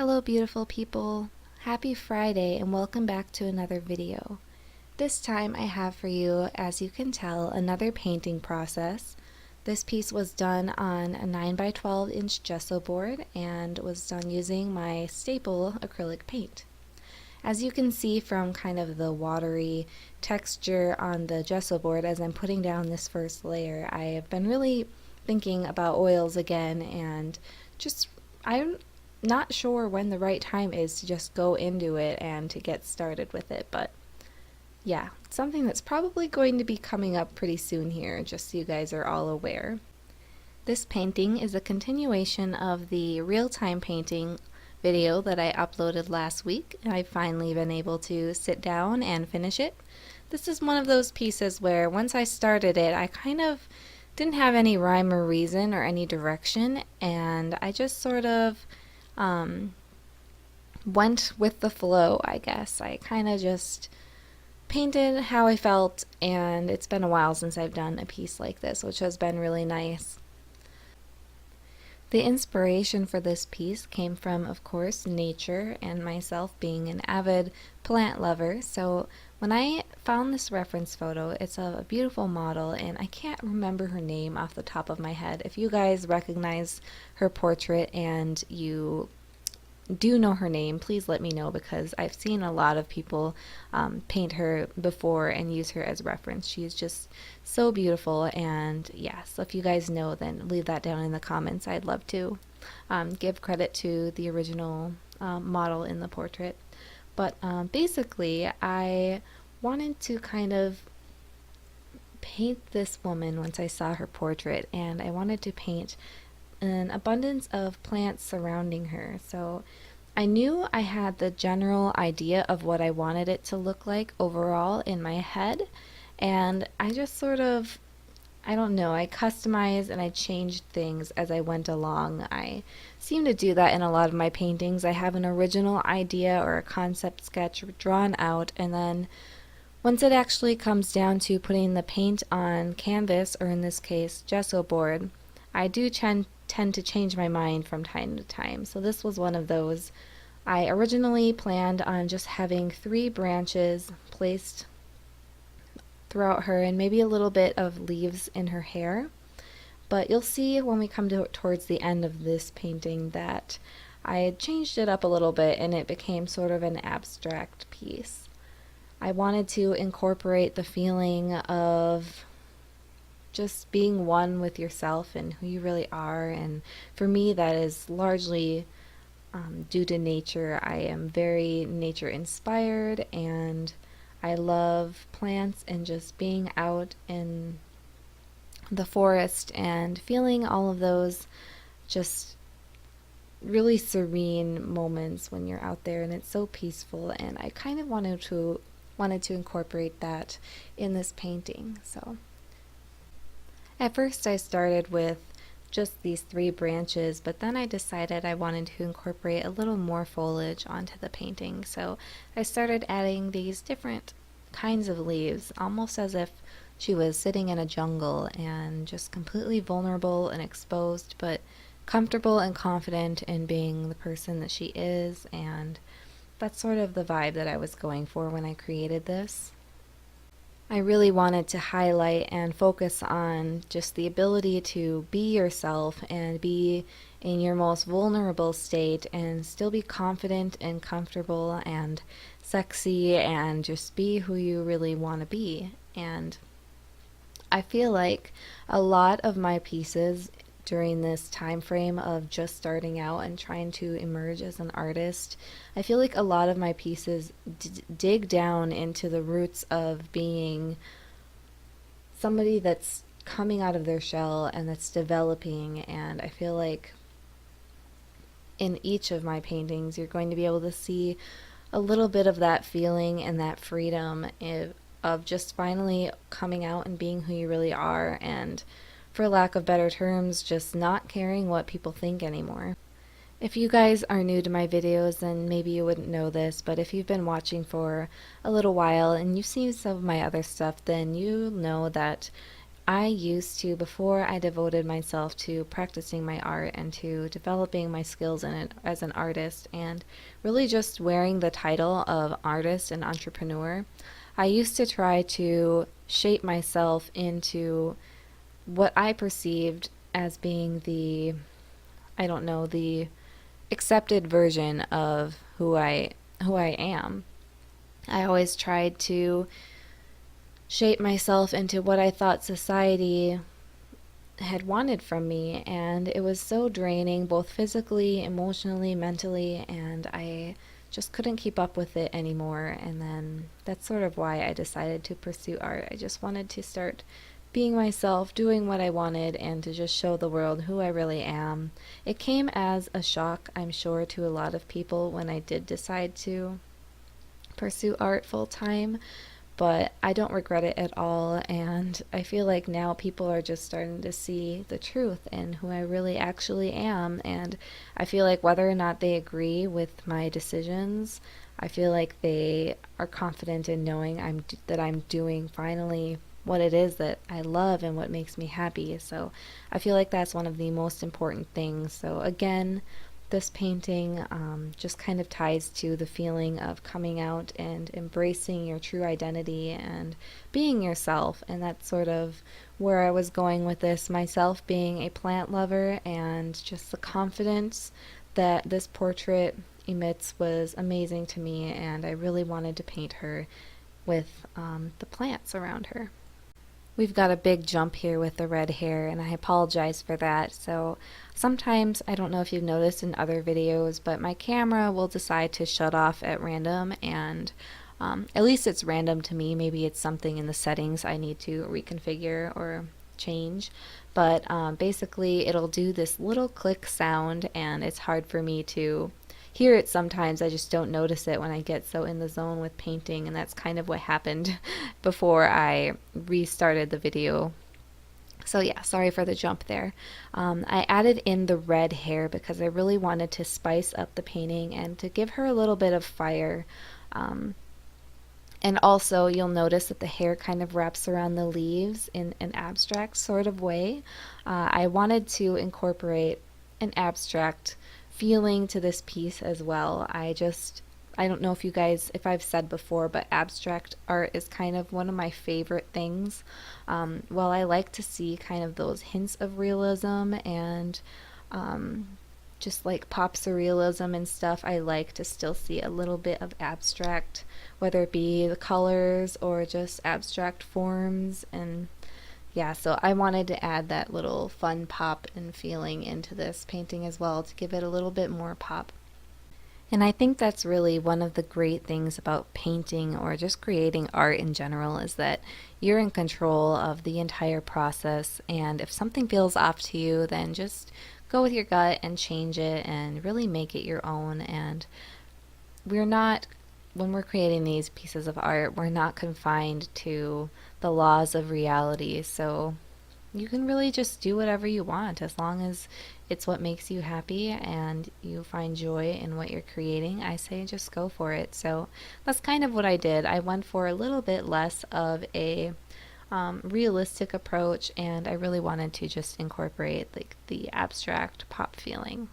Hello beautiful people, happy Friday and welcome back to another video. This time I have for you, as you can tell, another painting process. This piece was done on a 9 by 12 inch gesso board and was done using my staple acrylic paint. As you can see from kind of the watery texture on the gesso board as I'm putting down this first layer, I have been really thinking about oils again, and I'm not sure when the right time is to just go into it and to get started with it, but yeah, it's something that's probably going to be coming up pretty soon here, just so you guys are all aware. This painting is a continuation of the real-time painting video that I uploaded last week. I've finally been able to sit down and finish it. This is one of those pieces where once I started it, I kind of didn't have any rhyme or reason or any direction, and I just sort of went with the flow, I guess. I kind of just painted how I felt, and it's been a while since I've done a piece like this, which has been really nice. The inspiration for this piece came from, of course, nature and myself being an avid plant lover. So when I found this reference photo, it's of a beautiful model, and I can't remember her name off the top of my head. If you guys recognize her portrait and you do know her name, please let me know, because I've seen a lot of people paint her before and use her as reference. She's just so beautiful, and yeah, so if you guys know, then leave that down in the comments. I'd love to give credit to the original model in the portrait. But basically, I wanted to kind of paint this woman once I saw her portrait, and I wanted to paint an abundance of plants surrounding her. So I knew I had the general idea of what I wanted it to look like overall in my head, and I just sort of, I don't know, I customized and I changed things as I went along. I seem to do that in a lot of my paintings. I have an original idea or a concept sketch drawn out, and then once it actually comes down to putting the paint on canvas, or in this case gesso board, I do tend to change my mind from time to time. So this was one of those. I originally planned on just having 3 branches placed throughout her and maybe a little bit of leaves in her hair. But you'll see when we come towards the end of this painting that I had changed it up a little bit and it became sort of an abstract piece. I wanted to incorporate the feeling of just being one with yourself and who you really are, and for me that is largely due to nature. I am very nature inspired, and I love plants and just being out in the forest and feeling all of those just really serene moments when you're out there, and it's so peaceful, and I kind of wanted to incorporate that in this painting. So at first I started with just these 3 branches, but then I decided I wanted to incorporate a little more foliage onto the painting. So I started adding these different kinds of leaves, almost as if she was sitting in a jungle and just completely vulnerable and exposed, but comfortable and confident in being the person that she is, and that's sort of the vibe that I was going for when I created this. I really wanted to highlight and focus on just the ability to be yourself and be in your most vulnerable state and still be confident and comfortable and sexy and just be who you really want to be. And I feel like a lot of my pieces during this time frame of just starting out and trying to emerge as an artist, I feel like a lot of my pieces dig down into the roots of being somebody that's coming out of their shell and that's developing, and I feel like in each of my paintings you're going to be able to see a little bit of that feeling and that freedom of just finally coming out and being who you really are, and for lack of better terms, just not caring what people think anymore. If you guys are new to my videos, then maybe you wouldn't know this, but if you've been watching for a little while and you've seen some of my other stuff, then you know that I used to, before I devoted myself to practicing my art and to developing my skills in it as an artist and really just wearing the title of artist and entrepreneur, I used to try to shape myself into what I perceived as being the, I don't know, the accepted version of who I am. I always tried to shape myself into what I thought society had wanted from me, and it was so draining, both physically, emotionally, mentally, and I just couldn't keep up with it anymore. And then that's sort of why I decided to pursue art. I just wanted to start being myself, doing what I wanted, and to just show the world who I really am. It came as a shock, I'm sure, to a lot of people when I did decide to pursue art full time, but I don't regret it at all. And I feel like now people are just starting to see the truth and who I really actually am. And I feel like whether or not they agree with my decisions, I feel like they are confident in knowing that I'm doing finally what it is that I love and what makes me happy. So I feel like that's one of the most important things. So again, this painting just kind of ties to the feeling of coming out and embracing your true identity and being yourself. And that's sort of where I was going with this, myself being a plant lover, and just the confidence that this portrait emits was amazing to me, and I really wanted to paint her with the plants around her. We've got a big jump here with the red hair, and I apologize for that. So sometimes, I don't know if you've noticed in other videos, but my camera will decide to shut off at random, and at least it's random to me. Maybe it's something in the settings I need to reconfigure or change. But basically, it'll do this little click sound, and it's hard for me to hear it sometimes. I just don't notice it when I get so in the zone with painting, and that's kind of what happened before I restarted the video. So yeah, sorry for the jump there. I added in the red hair because I really wanted to spice up the painting and to give her a little bit of fire. And also you'll notice that the hair kind of wraps around the leaves in an abstract sort of way. I wanted to incorporate an abstract feeling to this piece as well. I don't know if I've said before, but abstract art is kind of one of my favorite things. While I like to see kind of those hints of realism and just like pop surrealism and stuff, I like to still see a little bit of abstract, whether it be the colors or just abstract forms. And yeah, so I wanted to add that little fun pop and feeling into this painting as well to give it a little bit more pop. And I think that's really one of the great things about painting or just creating art in general, is that you're in control of the entire process, and if something feels off to you, then just go with your gut and change it and really make it your own. And we're not, when we're creating these pieces of art, we're not confined to the laws of reality. So you can really just do whatever you want as long as it's what makes you happy and you find joy in what you're creating. I say just go for it. So that's kind of what I did. I went for a little bit less of a realistic approach, and I really wanted to just incorporate like the abstract pop feeling.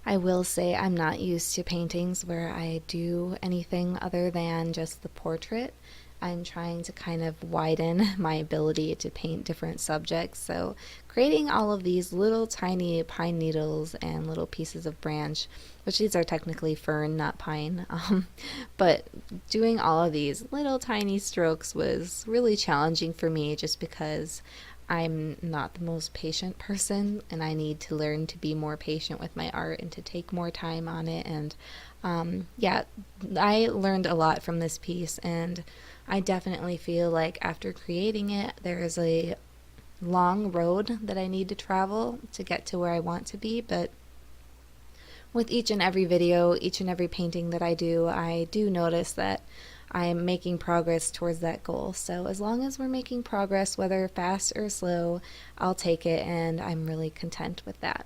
I will say I'm not used to paintings where I do anything other than just the portrait. I'm trying to kind of widen my ability to paint different subjects. So creating all of these little tiny pine needles and little pieces of branch, which these are technically fern, not pine, but doing all of these little tiny strokes was really challenging for me, just because I'm not the most patient person, and I need to learn to be more patient with my art and to take more time on it. And yeah, I learned a lot from this piece, and I definitely feel like after creating it, there is a long road that I need to travel to get to where I want to be. But with each and every video, each and every painting that I do notice that I'm making progress towards that goal. So as long as we're making progress, whether fast or slow, I'll take it, and I'm really content with that.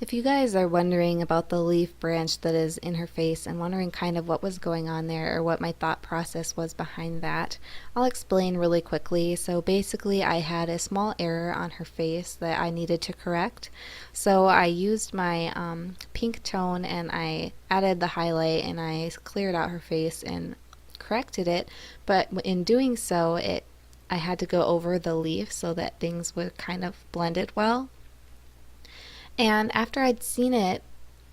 If you guys are wondering about the leaf branch that is in her face and wondering kind of what was going on there or what my thought process was behind that, I'll explain really quickly. So basically, I had a small error on her face that I needed to correct. So I used my pink tone and I added the highlight and I cleared out her face and corrected it. But in doing so, I had to go over the leaf so that things would kind of blend it well. And after I'd seen it,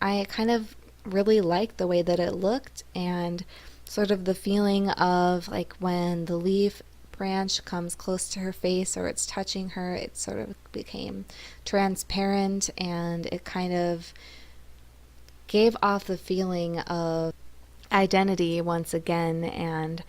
I kind of really liked the way that it looked and sort of the feeling of like when the leaf branch comes close to her face or it's touching her, it sort of became transparent and it kind of gave off the feeling of identity once again and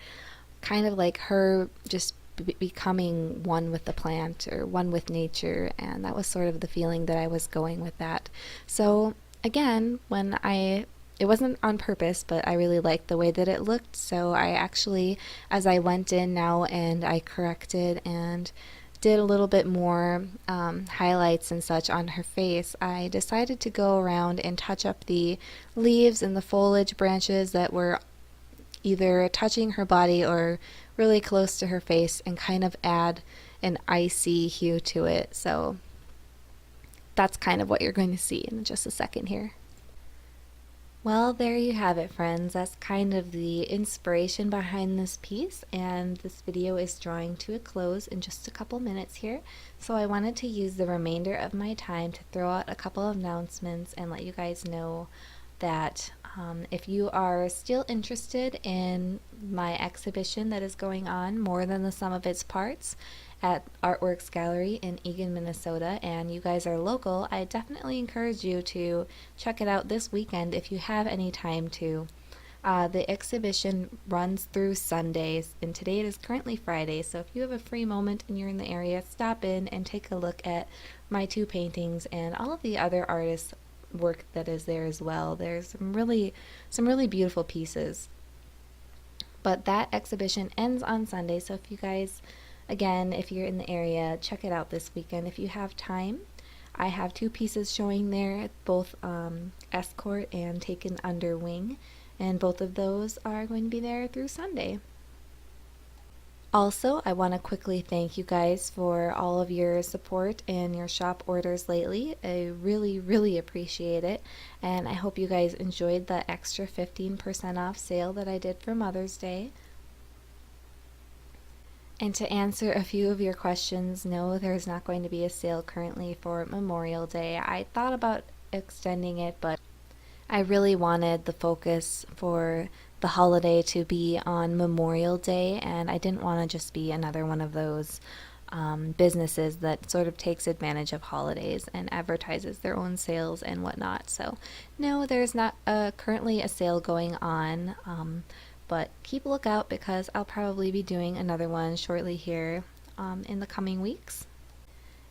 kind of like her just becoming one with the plant or one with nature, and that was sort of the feeling that I was going with that. So again, it wasn't on purpose, but I really liked the way that it looked, so I actually, as I went in now and I corrected and did a little bit more highlights and such on her face, I decided to go around and touch up the leaves and the foliage branches that were either touching her body or really close to her face and kind of add an icy hue to it. So that's kind of what you're going to see in just a second here. Well, there you have it, friends. That's kind of the inspiration behind this piece, and this video is drawing to a close in just a couple minutes here. So I wanted to use the remainder of my time to throw out a couple of announcements and let you guys know that if you are still interested in my exhibition that is going on, More Than the Sum of Its Parts, at Artworks Gallery in Eagan, Minnesota, and you guys are local, I definitely encourage you to check it out this weekend if you have any time to. The exhibition runs through Sundays, and today it is currently Friday, so if you have a free moment and you're in the area, stop in and take a look at my two paintings and all of the other artists' work that is there as well. There's some really beautiful pieces. But that exhibition ends on Sunday, so if you guys, again, if you're in the area, check it out this weekend if you have time. I have two pieces showing there, both Escort and Taken Under Wing, and both of those are going to be there through Sunday. Also, I want to quickly thank you guys for all of your support and your shop orders lately. I really appreciate it, and I hope you guys enjoyed the extra 15% off sale that I did for Mother's Day. And to answer a few of your questions, no, there's not going to be a sale currently for Memorial Day. I thought about extending it, but I really wanted the focus for the holiday to be on Memorial Day, and I didn't want to just be another one of those businesses that sort of takes advantage of holidays and advertises their own sales and whatnot. So no, there's not currently a sale going on, but keep a lookout because I'll probably be doing another one shortly here in the coming weeks.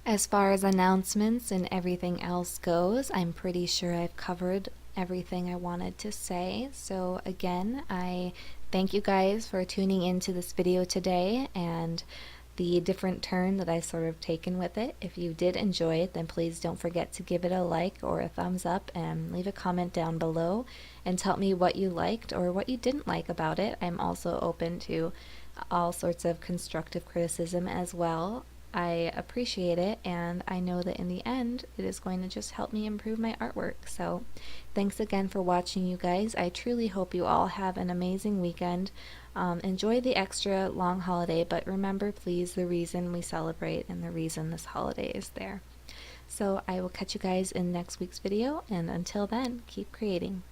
As far as announcements and everything else goes, I'm pretty sure I've covered everything I wanted to say. So again, I thank you guys for tuning into this video today and the different turn that I've sort of taken with it. If you did enjoy it, then please don't forget to give it a like or a thumbs up and leave a comment down below and tell me what you liked or what you didn't like about it. I'm also open to all sorts of constructive criticism as well. I appreciate it, and I know that in the end it is going to just help me improve my artwork. So thanks again for watching, you guys. I truly hope you all have an amazing weekend. Enjoy the extra long holiday, but remember please the reason we celebrate and the reason this holiday is there. So I will catch you guys in next week's video, and until then, keep creating.